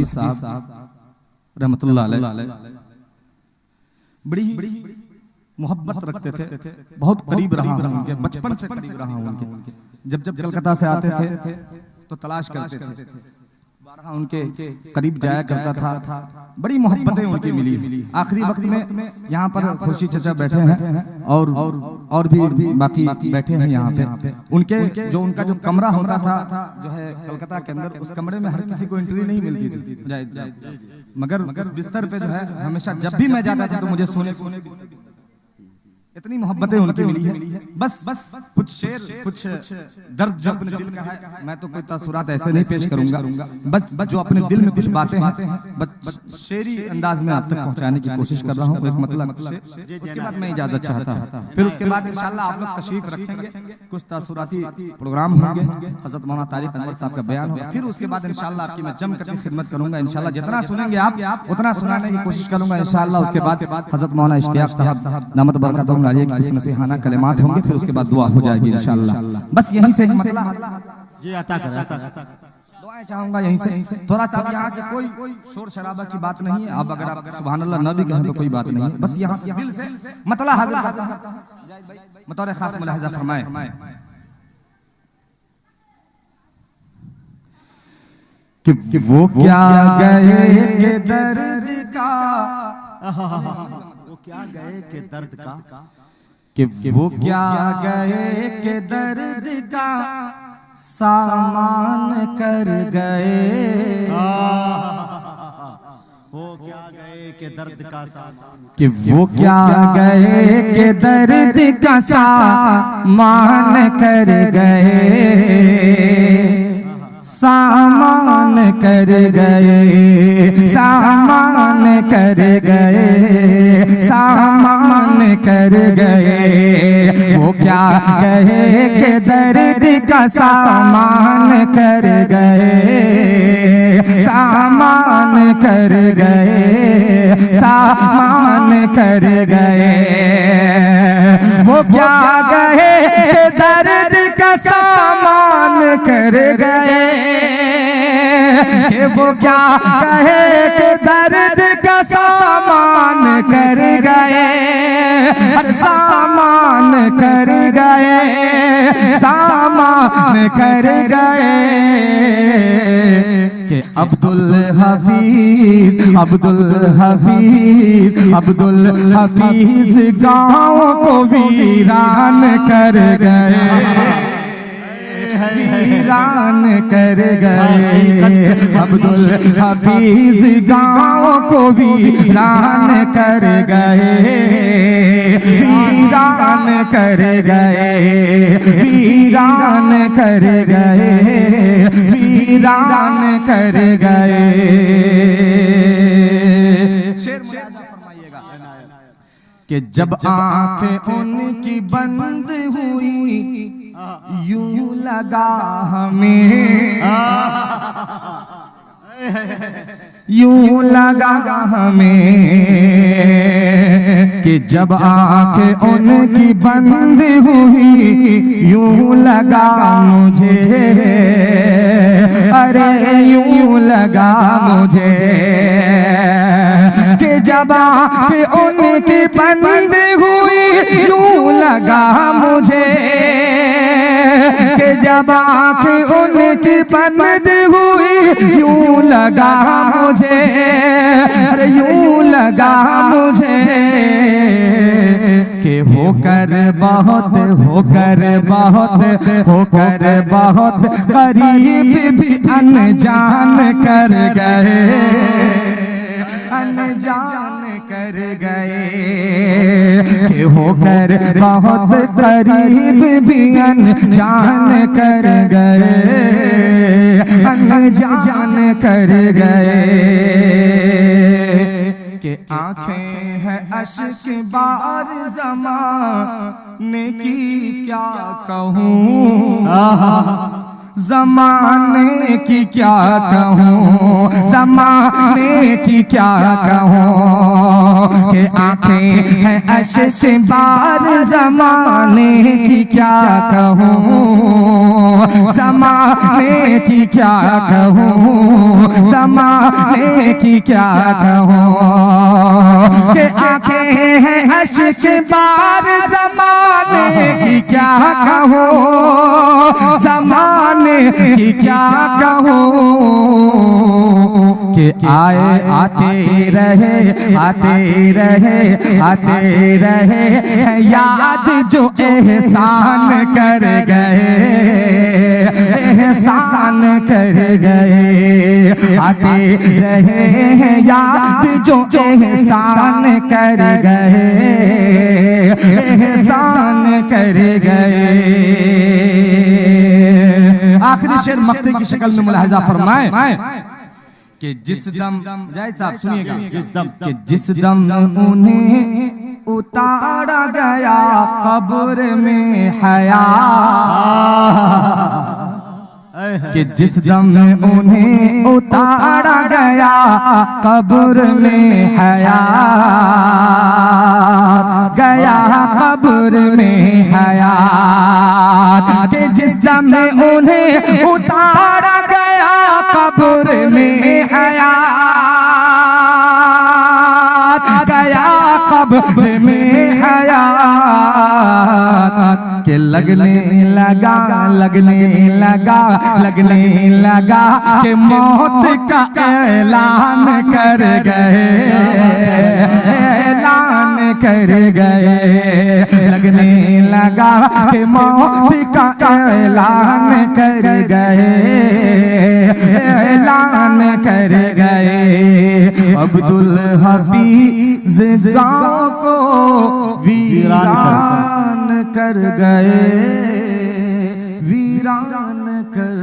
हफीज साहब रहमतुल्लाह अलैह बड़ी मोहब्बत रखते थे, बहुत करीब रहा हूं उनके, बचपन से करीब रहा हूं उनके। जब जब कलकत्ता से आते थे तो तलाश करते थे, बारहा उनके करीब जाया करता था। बड़ी मोहब्बतें उनकी मिली। आखिरी वक्त में यहाँ पर खुर्शीद चचा बैठे हैं और भी बाकी बैठे हैं यहाँ पे। उनके जो उनका जो कमरा होता था जो है कलकत्ता के अंदर, उस कमरे में हर किसी को एंट्री नहीं मिलती थी, मगर बिस्तर पे जो है हमेशा जब भी मैं जाता था तो मुझे सोने इतनी मोहब्बतें उनकी मिली है। बस कुछ शेर कुछ दर्द जो अपने दिल का है, मैं तो कोई तासुरात ऐसे नहीं पेश करूंगा, बस जो अपने दिल में कुछ बातें हैं बस शेरी अंदाज में आप तक पहुंचाने की कोशिश कर रहा हूं। एक मतलब उसके बाद मैं इजाजत चाहता हूं, फिर उसके बाद इंशाल्लाह आप लोग तशरीफ रखेंगे, कुछ तासुराती प्रोग्राम होंगे, हजरत मौलाना तारिक अनवर साहब का बयान होगा, फिर उसके बाद इंशाल्लाह आपकी मैं जम करके खिदमत करूंगा। इंशाल्लाह जितना सुनेंगे आप उतना सुनाने की कोशिश करूंगा इंशाल्लाह। उसके बाद हजरत मौलाना इश्तियाक साहब दामत बरकतहुम कुछ नसीहाना कलिमात होंगे, फिर उसके बाद दुआ हो जाएगी इंशाल्लाह। बस यहीं से मसला जी आता दुआएं चाहूंगा यहीं से। थोड़ा सा यहाँ से कोई शोर शराबा की बात नहीं है। अब अगर आप सुभान अल्लाह न भी कहें तो कोई बात नहीं है, बस यहाँ से दिल से मतला हाजिर मतौर खास मुलाहिजा फरमाए कि वो क्या गए के दर्द का, वो क्या गए के दर्द का, कि वो क्या गए के दर्द का सामान कर गए। वो क्या गए के दर्द का सामान, कि वो क्या गए के दर्द का सामान कर गए, सामान कर गए, सामान कर गए, सामान कर गए। वो क्या गए के दर्द का सामान कर गए, सामान कर गए, सामान कर गए। वो क्या गए दर्द का सामान कर गए, वो क्या कहे कि दर्द का सामान कर गए, सामान कर गए, सामान कर गए। कि अब्दुल हफीज, अब्दुल हफीज, अब्दुल हफीज गाँव को वीरान कर गए, वीरान कर गए। अब्दुल हफीज गाँव को वीरान कर गए, वीरान कर गए, वीरान कर गए, वीरान कर गए। शेर फरमाइएगा कि जब आंखें उनकी बंद हुई यूं लगा हमें, यूं लगा हमें कि जब आंखें उनकी बंद हुई यूं लगा मुझे, अरे यूं लगा मुझे कि जब आंखें उनकी बंद हुई यूं लगा मुझे, कि जब आंखें उनकी बंद हुई यूं लगा मुझे, अरे यूं लगा मुझे कि होकर बहुत, होकर बहुत, होकर बहुत करीब भी अनजान कर गए, अनजान कर गए। कि होकर बहुत करीब भी अनजान कर गए, अनजान कर गए। कि आंखें हैं अश्क बार ज़माने की क्या कहूँ, ज़माने की क्या कहूँ, ज़माने की क्या कहूँ। कि आंखें हैं अश्क बार ज़माने की क्या कहूँ, ज़माने की क्या कहूँ, ज़माने की क्या कहूँ, कि आंखें हैं अश्क बार, ज़माने की क्या कहूँ, ज़माने की क्या कहूँ, कि आए आते रहे आते रहे आते रहे, याद जो एहसान कर गए, एहसान कर गए, आते रहे याद जो एहसान कर गए, एहसान कर गए। आखिरी शेर मक्ते की शक्ल में मुलाहिजा फरमाए कि जिस दम, जय साहब सुनिएगा, जिस दम उन्हें उतारा गया कब्र में हया, कि जिस दम उन्हें उतारा गया कब्र में हया, गया कब्र में हया, कि जिस दम उन्हें उतारा गया कब्र में हया, गया कब्र में हया, के लगने लगा लगने लगा लगने लगा, कि मौत का ऐलान कर गए, ऐलान कर गए, लगने लगा कि मौत का ऐलान कर गए, ऐलान कर गए। अब्दुल हफीज गाँव को वीरान कर गए, वीरान कर